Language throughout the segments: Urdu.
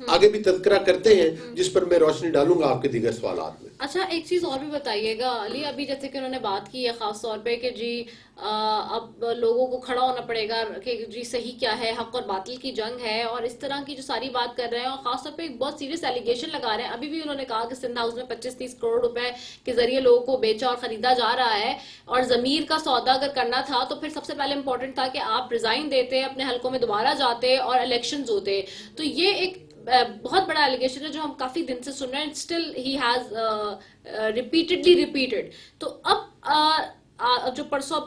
آگے بھی تذکرہ کرتے ہیں جس پر میں روشنی ڈالوں گا آپ کے دیگر سوالات میں. اچھا ایک چیز اور بھی بتائیے گا علی, ابھی جیسے کہ انہوں نے بات کی ہے خاص طور پہ کہ جی اب لوگوں کو کھڑا ہونا پڑے گا کہ جی صحیح کیا ہے, حق اور باطل کی جنگ ہے, اور اس طرح کی جو ساری بات کر رہے ہیں, اور خاص طور پہ ایک بہت سیریس ایلیگیشن لگا رہے ہیں. ابھی بھی انہوں نے کہا کہ سندھ ہاؤس میں 25-30 کروڑ روپے کے ذریعے لوگوں کو بیچا اور خریدا جا رہا ہے, اور ضمیر کا سودا اگر کرنا تھا تو پھر سب سے پہلے امپورٹنٹ تھا کہ آپ ریزائن دیتے, اپنے حلقوں میں دوبارہ جاتے اور الیکشنز ہوتے. تو یہ ایک بہت بڑا ایلیگیشن ہے جو ہم کافی دن سے سن رہے ہیں. Still he has repeatedly repeated. تو اب جو پرسوں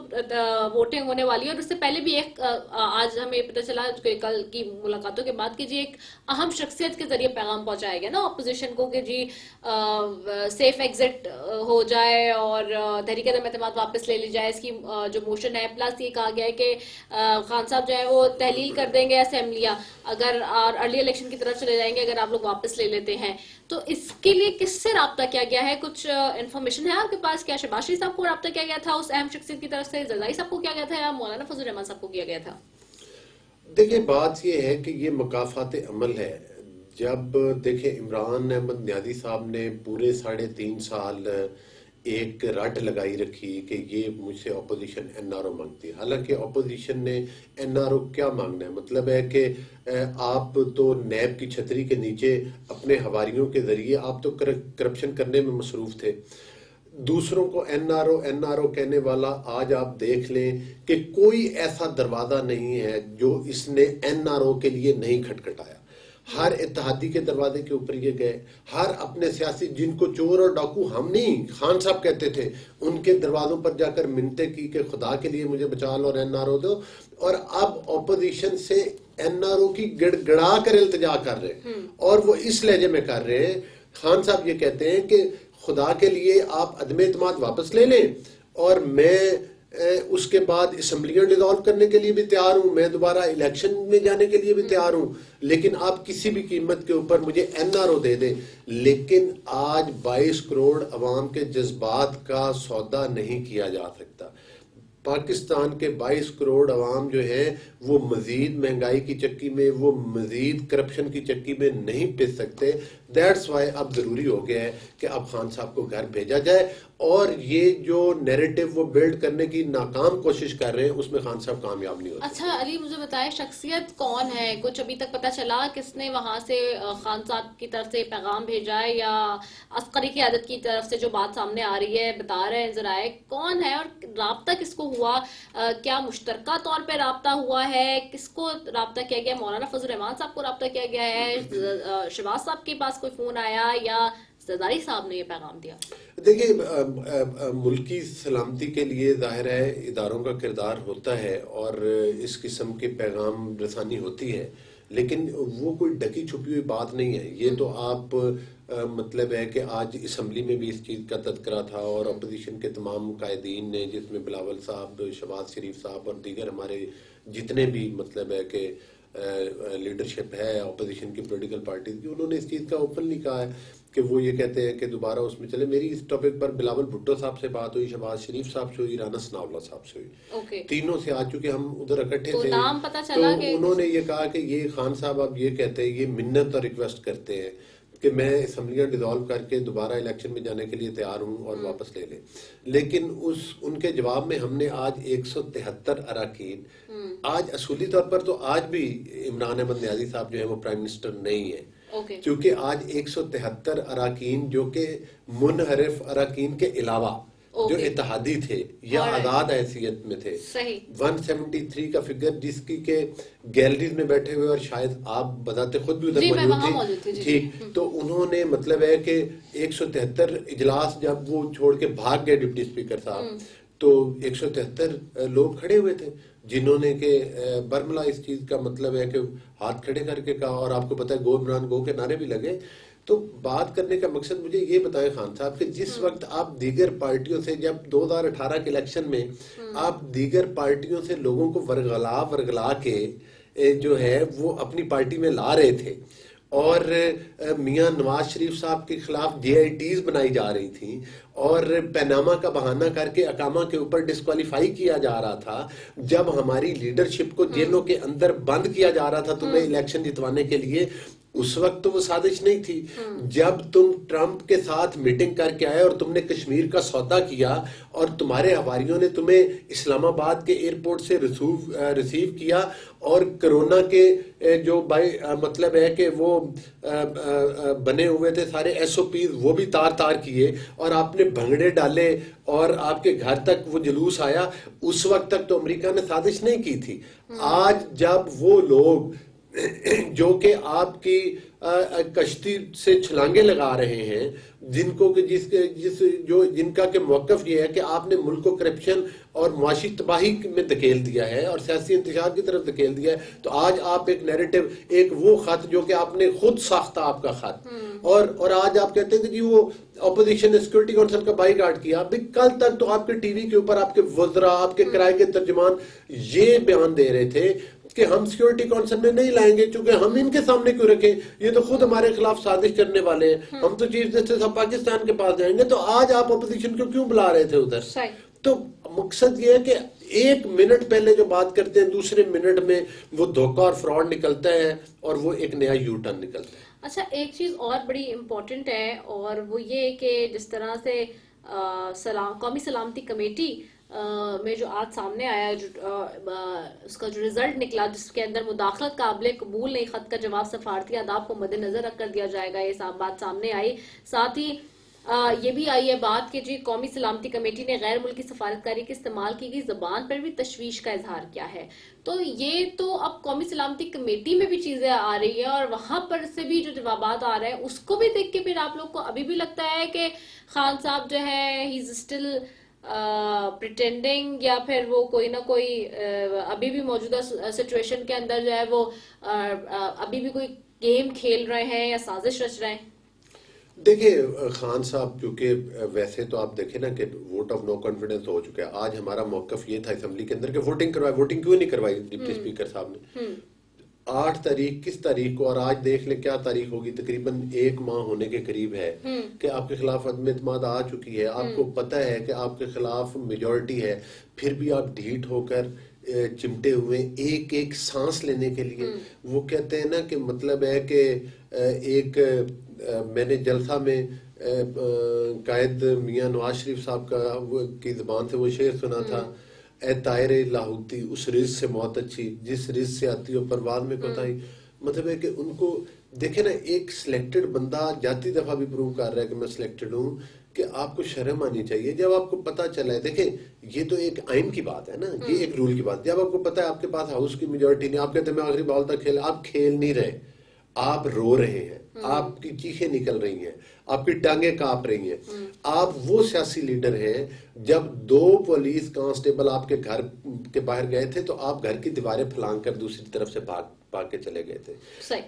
ووٹنگ ہونے والی ہے, اور اس سے پہلے بھی ایک آج ہمیں پتہ چلا کل کی ملاقاتوں کے بعد کہ جی ایک اہم شخصیت کے ذریعے پیغام پہنچایا گیا نا اپوزیشن کو کہ جی سیف ایگزٹ ہو جائے اور تحریک عدم اعتماد واپس لے لی جائے, اس کی جو موشن ہے. پلس یہ کہا گیا ہے کہ خان صاحب جو ہے وہ تحلیل کر دیں گے اسمبلیاں اگر ارلی الیکشن کی طرف چلے جائیں گے اگر آپ لوگ واپس لے لیتے ہیں. تو اس کے لیے کس سے رابطہ کیا گیا ہے, کچھ انفارمیشن ہے آپ کے پاس؟ کیا شہباز شریف صاحب کو رابطہ کیا گیا تھا اس اہم شخصیت کی طرف سے, زرداری صاحب کو کیا گیا تھا, یا مولانا فضل الرحمان صاحب کو کیا گیا تھا؟ دیکھیں بات یہ ہے کہ یہ مکافات عمل ہے. جب دیکھیں عمران احمد نیازی صاحب نے پورے 3.5 سال ایک رٹ لگائی رکھی کہ یہ مجھ سے اپوزیشن این آر او مانگتی ہے. حالانکہ اپوزیشن نے این آر او کیا مانگنا ہے, مطلب ہے کہ آپ تو نیب کی چھتری کے نیچے اپنے حواریوں کے ذریعے آپ تو کرپشن کرنے میں مصروف تھے. دوسروں کو این آر او کہنے والا آج آپ دیکھ لیں کہ کوئی ایسا دروازہ نہیں ہے جو اس نے این آر او کے لیے نہیں کھٹکھٹایا. ہر اتحادی کے دروازے کے اوپر یہ گئے, ہر اپنے سیاسی جن کو چور اور ڈاکو ہم نہیں خان صاحب کہتے تھے ان کے دروازوں پر جا کر منتیں کی کہ خدا کے لیے مجھے بچا لو اور این آر او دو. اور اب اپوزیشن سے این آر او کی گڑ گڑا کر التجا کر رہے ہیں, اور وہ اس لہجے میں کر رہے ہیں. خان صاحب یہ کہتے ہیں کہ خدا کے لیے آپ عدم اعتماد واپس لے لیں اور میں اس کے بعد اسمبلیاں ڈیزالو کرنے کے لیے بھی تیار ہوں, میں دوبارہ الیکشن میں جانے کے لیے بھی تیار ہوں, لیکن آپ کسی بھی قیمت کے اوپر مجھے این آر او دے دیں. لیکن آج 22 کروڑ عوام کے جذبات کا سودا نہیں کیا جا سکتا. پاکستان کے 22 کروڑ عوام جو ہیں وہ مزید مہنگائی کی چکی میں, وہ مزید کرپشن کی چکی میں نہیں پس سکتے. دیٹس وائی اب ضروری ہو گیا ہے کہ اب خان صاحب کو گھر بھیجا جائے, اور یہ جو نیریٹو وہ بلڈ کرنے کی ناکام کوشش کر رہے ہیں اس میں خان صاحب کامیاب نہیں ہوتے. اچھا علی مجھے بتائے شخصیت کون ہے, کچھ ابھی تک پتا چلا کس نے وہاں سے خان صاحب کی طرف سے پیغام بھیجا ہے, یا عسکری قیادت کی طرف سے جو بات سامنے آ رہی ہے بتا رہے ہیں ذرائع, کون ہے اور رابطہ کس کو ہوا, کیا مشترکہ طور پہ رابطہ ہوا ہے, کس کو رابطہ کیا گیا؟ مولانا فضل الرحمان صاحب کو رابطہ کیا گیا ہے, شہباز صاحب کے پاس کوئی فون آیا, یا زرداری صاحب نے یہ پیغام دیا؟ دیکھیں ملکی سلامتی کے لیے ظاہر ہے اداروں کا کردار ہوتا ہے اور اس قسم کی پیغام رسانی ہوتی ہے, لیکن وہ کوئی ڈکی چھپی ہوئی بات نہیں ہے. یہ تو آپ مطلب ہے کہ آج اسمبلی میں بھی اس چیز کا تذکرہ تھا, اور اپوزیشن کے تمام قائدین نے, جس میں بلاول صاحب, شہباز شریف صاحب اور دیگر ہمارے جتنے بھی مطلب ہے کہ لیڈرشپ ہے اپوزیشن کی پولیٹیکل پارٹیز کی, انہوں نے اس چیز کا اوپنلی کہا ہے کہ وہ یہ کہتے ہیں کہ دوبارہ اس میں چلے. میری اس ٹاپک پر بلاول بھٹو صاحب سے بات ہوئی, شہباز شریف صاحب سے ہوئی, رانا ثناء اللہ صاحب سے ہوئی, تینوں سے آ چکے ہم ادھر اکٹھے تھے. تو انہوں نے یہ کہا کہ یہ خان صاحب اب یہ کہتے ہیں, یہ منت اور ریکویسٹ کرتے ہیں کہ میں اسمبلیاں ڈیزالو کر کے دوبارہ الیکشن میں جانے کے لیے تیار ہوں اور واپس لے لیں. لیکن ان کے جواب میں ہم نے آج 173 اراکین, آج اصولی طور پر تو آج بھی عمران احمد نیازی صاحب جو ہے وہ پرائم منسٹر نہیں ہے, کیونکہ آج 173 اراکین جو کہ منحرف اراکین کے علاوہ جو اتحادی تھے یا آزاد حیثیت میں تھے, 173 کا فگر جس کی کہ گیلریز میں بیٹھے ہوئے, اور شاید آپ بتاتے خود بھی ادھر موجود تھے, ٹھیک, تو انہوں نے مطلب ہے کہ 173 اجلاس جب وہ چھوڑ کے بھاگ گئے ڈپٹی اسپیکر صاحب, تو 173 لوگ کھڑے ہوئے تھے جنہوں نے کہ برملا اس چیز کا مطلب ہے کہ ہاتھ کھڑے کر کے کہا, اور آپ کو پتہ ہے گو عمران گو کے نعرے بھی لگے. تو بات کرنے کا مقصد مجھے یہ بتائیں خان صاحب کہ جس وقت آپ دیگر پارٹیوں سے, جب 2018 کے الیکشن میں آپ دیگر پارٹیوں سے لوگوں کو ورگلا کے جو ہے وہ اپنی پارٹی میں لا رہے تھے, اور میاں نواز شریف صاحب کے خلاف جے آئی ٹیز بنائی جا رہی تھیں, اور پیناما کا بہانہ کر کے اقامہ کے اوپر ڈسکوالیفائی کیا جا رہا تھا, جب ہماری لیڈرشپ کو جیلوں کے اندر بند کیا جا رہا تھا تمہیں الیکشن جتوانے کے لیے, اس وقت تو وہ سازش نہیں تھی. جب تم ٹرمپ کے ساتھ میٹنگ کر کے آئے اور تم نے کشمیر کا سودا کیا اور تمہارے ہواریوں نے تمہیں اسلام آباد کے ایئرپورٹ سے ریسیو کیا اور کرونا کے جو مطلب ہے کہ وہ بنے ہوئے تھے سارے ایس او پیز وہ بھی تار کیے اور آپ نے بھنگڑے ڈالے اور آپ کے گھر تک وہ جلوس آیا, اس وقت تک تو امریکہ نے سازش نہیں کی تھی. آج جب وہ لوگ جو کہ آپ کی کشتی سے چھلانگے لگا رہے ہیں, جن کو کہ جن کا کہ موقف یہ ہے کہ آپ نے ملک کو کرپشن اور معاشی تباہی میں دھکیل دیا ہے اور سیاسی انتشار کی طرف دھکیل دیا ہے, تو آج آپ ایک نیریٹو, ایک وہ خط جو کہ آپ نے خود ساختہ آپ کا خط, اور آج آپ کہتے ہیں کہ جی وہ اپوزیشن نے سیکورٹی کونسل کا بائی کاٹ کیا. ابھی کل تک تو آپ کے ٹی وی کے اوپر آپ کے وزراء, آپ کے کرائے کے ترجمان یہ بیان دے رہے تھے کہ ہم سیکورٹی کونسل میں نہیں لائیں گے چونکہ ہم ان کے سامنے کیوں رکھیں, یہ تو خود ہمارے خلاف سازش کرنے والے ہیں, ہم تو چیف جسٹس آف پاکستان کے پاس جائیں گے. تو آج آپ اپوزیشن کو کیوں بلا رہے تھے ادھر؟ تو مقصد یہ ہے کہ ایک منٹ پہلے جو بات کرتے ہیں دوسرے منٹ میں وہ دھوکہ اور فراڈ نکلتا ہے اور وہ ایک نیا یو ٹرن نکلتا ہے. اچھا, ایک چیز اور بڑی امپورٹنٹ ہے اور وہ یہ کہ جس طرح سے قومی سلامتی کمیٹی میں جو آج سامنے آیا, اس کا جو رزلٹ نکلا جس کے اندر مداخلت قابل قبول نہیں, خط کا جواب سفارتی آداب کو مد نظر رکھ کر دیا جائے گا, یہ بات سامنے آئی. ساتھ ہی یہ بھی آئی ہے بات کہ جی قومی سلامتی کمیٹی نے غیر ملکی سفارتکاری کے استعمال کی گئی زبان پر بھی تشویش کا اظہار کیا ہے. تو یہ تو اب قومی سلامتی کمیٹی میں بھی چیزیں آ رہی ہیں اور وہاں پر سے بھی جو جوابات آ رہے ہیں اس کو بھی دیکھ کے پھر آپ لوگ کو ابھی بھی لگتا ہے کہ خان صاحب جو ہے ہی از اسٹل پریٹینڈنگ, یا پھر وہ کوئی نہ کوئی ابھی بھی موجودہ سچویشن کے اندر جو ہے وہ ابھی بھی کوئی گیم کھیل رہے ہیں یا سازش رچ رہے ہیں؟ دیکھیں خان صاحب, کیونکہ ویسے تو آپ دیکھیں نا کہ ووٹ آف نو کانفیڈنس ہو چکا ہے. آج ہمارا موقف یہ تھا اسمبلی کے اندر کہ ووٹنگ کروائی. ووٹنگ کیوں نہیں کروائی ڈپٹی اسپیکر صاحب نے؟ 8 تاریخ کس تاریخ کو, اور آج دیکھ لیں کیا تاریخ ہوگی, تقریباً 1 ماہ ہونے کے قریب ہے کہ آپ کے خلاف عدم اعتماد آ چکی ہے. آپ کو پتہ ہے کہ آپ کے خلاف میجورٹی ہے, پھر بھی آپ ڈھیٹ ہو کر چمٹے ہوئے ایک ایک سانس لینے کے لیے. وہ کہتے ہیں نا کہ مطلب ہے کہ ایک میں نے جلسہ میں قائد میاں نواز شریف صاحب کی زبان سے وہ شعر سنا تھا, اے طائر لاہوتی اس رزق سے موت اچھی جس رزق سے آتی ہو پرواز میں کوتاہی. مطلب ہے کہ ان کو دیکھیں نا, ایک سلیکٹڈ بندہ جاتی دفعہ بھی پروو کر رہا ہے کہ میں سلیکٹڈ ہوں, کہ آپ کو شرم آنی چاہیے جب آپ کو پتا چلا ہے. دیکھیں یہ تو ایک آئین کی بات ہے نا, یہ ایک رول کی بات. جب آپ کو پتا ہے آپ کے پاس ہاؤس کی میجورٹی نہیں, آپ کہتے ہیں میں آخری بال تک کھیل, آپ کھیل نہیں رہے, آپ رو رہے ہیں, آپ کی چیخیں نکل رہی ہیں, آپ کی ٹانگیں کانپ رہی ہیں. آپ وہ سیاسی لیڈر ہیں, جب 2 پولیس کانسٹیبل آپ کے گھر کے باہر گئے تھے تو آپ گھر کی دیواریں پھلانگ کر دوسری طرف سے بھاگ کے چلے گئے تھے.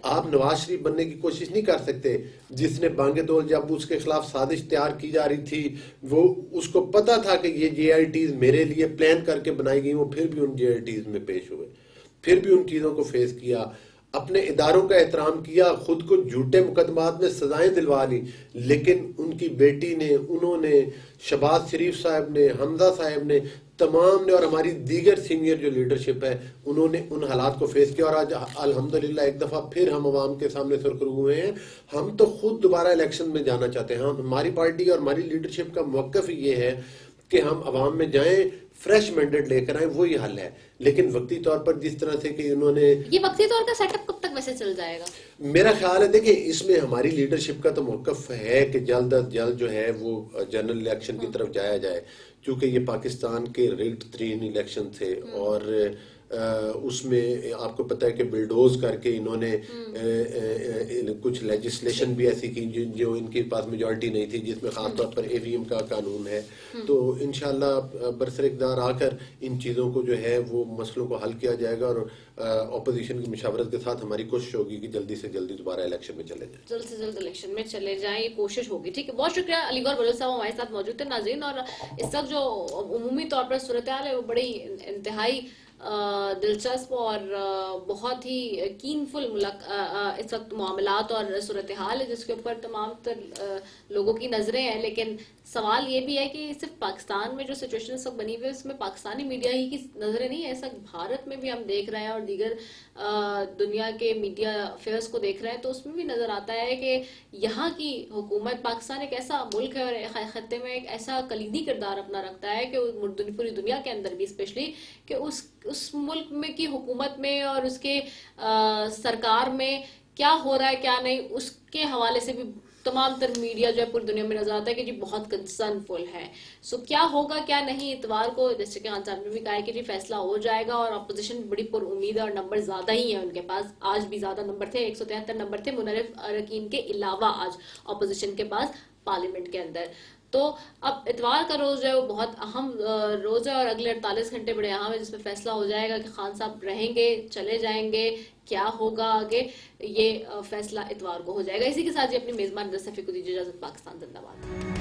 آپ نواز شریف بننے کی کوشش نہیں کر سکتے جس نے بانگے دول جب اس کے خلاف سازش تیار کی جا رہی تھی, وہ اس کو پتا تھا کہ یہ جے آئی ٹیز میرے لیے پلان کر کے بنائی گئی, وہ پھر بھی ان جے آئی ٹیز میں پیش ہوئے, پھر بھی ان چیزوں کو فیس کیا, اپنے اداروں کا احترام کیا, خود کو جھوٹے مقدمات میں سزائیں دلوا لی. لیکن ان کی بیٹی نے, انہوں نے, شہباز شریف صاحب نے, حمزہ صاحب نے, تمام نے, اور ہماری دیگر سینئر جو لیڈرشپ ہے انہوں نے ان حالات کو فیس کیا. اور آج الحمدللہ ایک دفعہ پھر ہم عوام کے سامنے سرخرو ہوئے ہیں. ہم تو خود دوبارہ الیکشن میں جانا چاہتے ہیں. ہماری پارٹی اور ہماری لیڈرشپ کا موقف یہ ہے کہ ہم عوام میں جائیں, فریش مینڈیٹ لے کر آئیں, وہی حل ہے. لیکن وقتی طور پر جس طرح سے کہ انہوں نے, یہ وقتی طور کا سیٹ اپ کب تک ویسے چل جائے گا؟ میرا خیال ہے دیکھیں اس میں ہماری لیڈرشپ کا تو موقف ہے کہ جلد از جلد جو ہے وہ جنرل الیکشن کی طرف جایا جائے, چونکہ یہ پاکستان کے ریگڈ ترین الیکشن تھے. اور اس میں آپ کو پتہ ہے کہ بلڈوز کر کے انہوں نے کچھ لیجسلیشن بھی ایسی کی جو ان کے پاس میجورٹی نہیں تھی, جس میں خاص طور پر ای وی ایم کا قانون ہے. تو انشاءاللہ برسر اقتدار آ کر ان چیزوں کو جو ہے وہ مسئلوں کو حل کیا جائے گا, اور اپوزیشن کی مشاورت کے ساتھ ہماری کوشش ہوگی کہ جلدی سے جلدی دوبارہ الیکشن میں چلے جائیں, جلد سے جلد الیکشن میں چلے جائیں, یہ کوشش ہوگی. ٹھیک ہے, بہت شکریہ علی گور بلوچ صاحب ہمارے ساتھ موجود تھے. ناظرین, اور اس وقت جو عمومی طور پر صورتحال ہے وہ بڑی انتہائی دلچسپ اور بہت ہی کینفل اس وقت معاملات اور صورتحال ہے جس کے اوپر تمام تر لوگوں کی نظریں ہیں. لیکن سوال یہ بھی ہے کہ صرف پاکستان میں جو سچویشن اس وقت بنی ہوئی ہے اس میں پاکستانی میڈیا ہی کی نظریں نہیں ہے, ایسا بھارت میں بھی ہم دیکھ رہے ہیں اور دیگر دنیا کے میڈیا افیئرس کو دیکھ رہے ہیں تو اس میں بھی نظر آتا ہے کہ یہاں کی حکومت, پاکستان ایک ایسا ملک ہے اور خطے میں ایک ایسا کلیدی کردار اپنا رکھتا ہے کہ پوری دنیا کے اندر بھی اسپیشلی کہ اس ملک میں کی حکومت میں اور اس کے سرکار میں کیا ہو رہا ہے کیا نہیں, اس کے حوالے سے بھی تمام تر میڈیا جو ہے پوری دنیا میں نظر آتا ہے کہ جی بہت کنسرن فل ہے. سو کیا ہوگا کیا نہیں, اتوار کو جیسے کہ خان صاحب نے بھی کہا ہے کہ جی فیصلہ ہو جائے گا اور اپوزیشن بڑی پر امید ہے اور نمبر زیادہ ہی ہیں ان کے پاس. آج بھی زیادہ نمبر تھے, 173 نمبر تھے منحرف اراکین کے علاوہ آج اپوزیشن کے پاس پارلیمنٹ کے اندر. تو اب اتوار کا روز جو ہے وہ بہت اہم روز ہے اور اگلے 48 گھنٹے بڑے اہم ہے جس میں فیصلہ ہو جائے گا کہ خان صاحب رہیں گے, چلے جائیں گے, کیا ہوگا آگے. یہ فیصلہ اتوار کو ہو جائے گا. اسی کے ساتھ ہی اپنی میزبان رضا شفیق کو دیجیے اجازت. پاکستان زندہ باد.